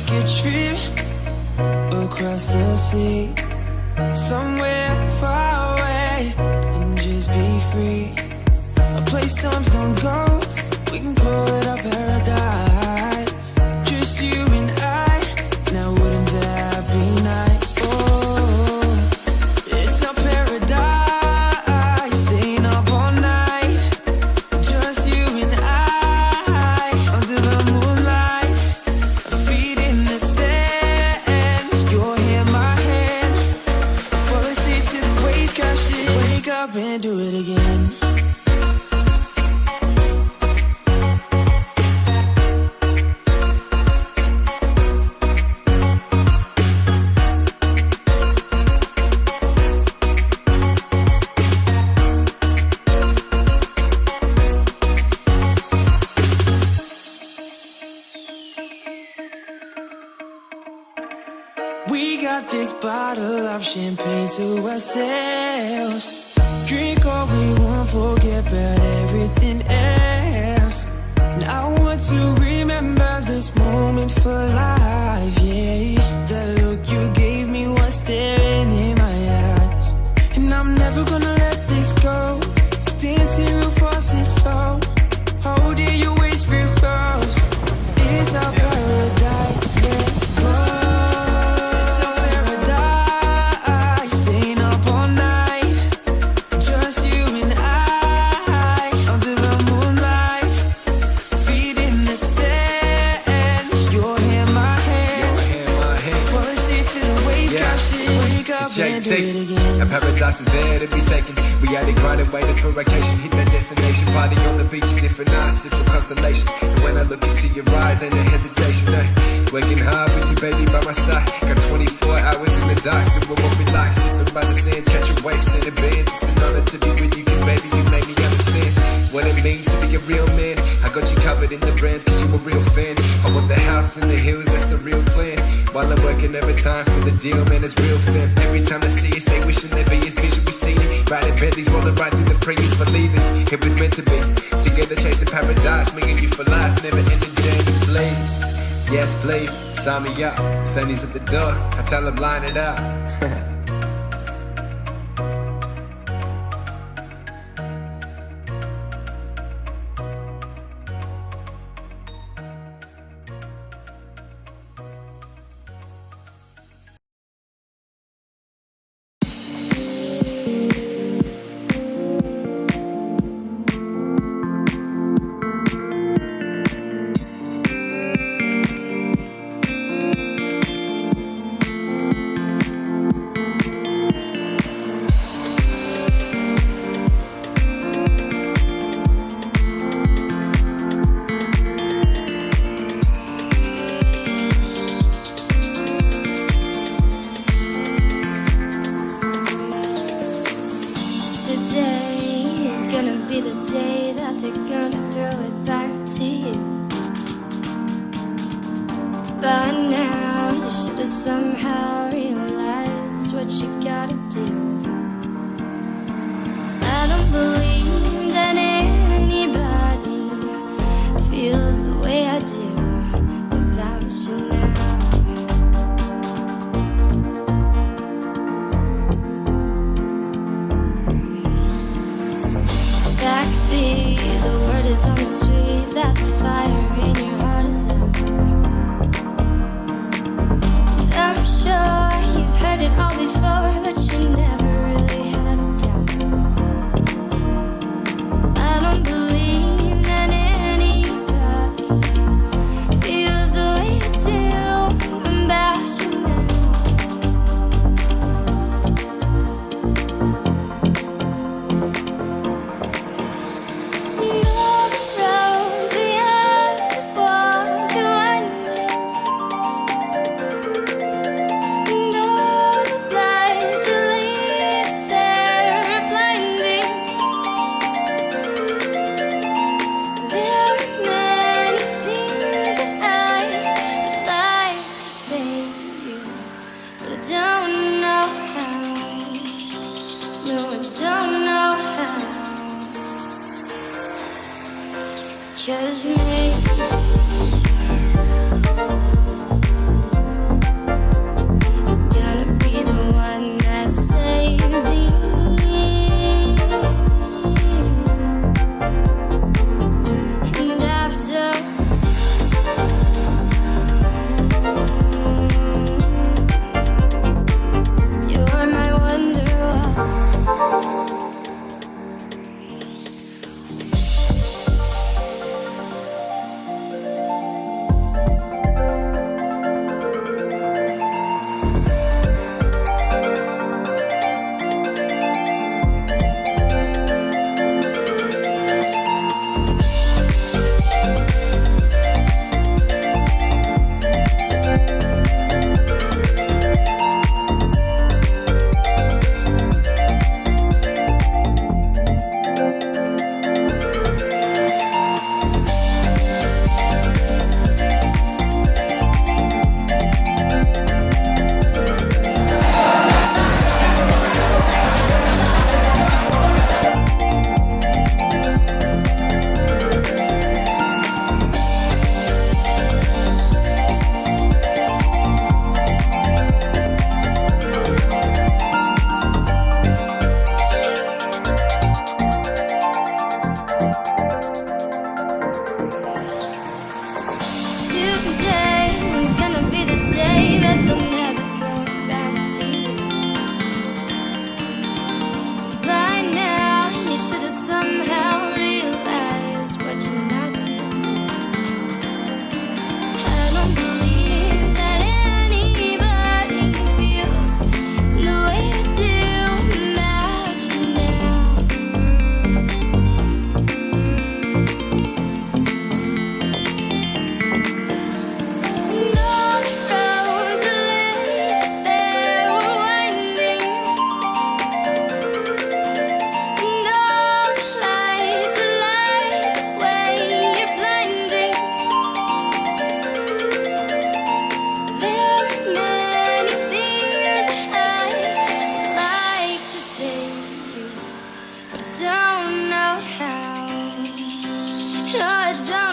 take a trip across the sea, somewhere far away, and just be free. A place times don't go, we can call it our paradise. Just you and I, now wouldn't that be nice? Oh, it's our paradise, staying up all night. Just you and I, under the moonlight, our feet in the sand. Your hand, my hand, fall asleep to the waves crashing. Wake up and do it again. We got this bottle of champagne to ourselves. Drink all we want, forget about everything else. And I want to remember this moment for life, yeah. That look you gave me was staring in my eyes. And I'm never gonna let this go. Dancing real fast and slow, holding your waist real close. It's our paradise, let's go. A paradise is there to be taken. We had it grinding, waiting for vacation. Hit that destination, party on the beaches, different nights, different constellations. And when I look into your eyes, ain't no hesitation. Working hard with you, baby, by my side. Got 24 hours in the dark, still what we like. Sipping by the sands, catching waves in the bands. It's an honor to be with you, cause baby, you make me understand what it means to be a real man. I got you covered in the brands, cause you a real fan. I want the house in the hills, that's the real plan. While I'm working every time for the deal, man, it's real fam. Every time I see you, stay wishing there be as vision we see it. Riding Bentleys, rolling right through the previous, believing it was meant to be. Together chasing paradise, me and you for life, never ending journey, please. Yes, please, sign me up. Sonny's at the door, I tell him line it up. Feel your time.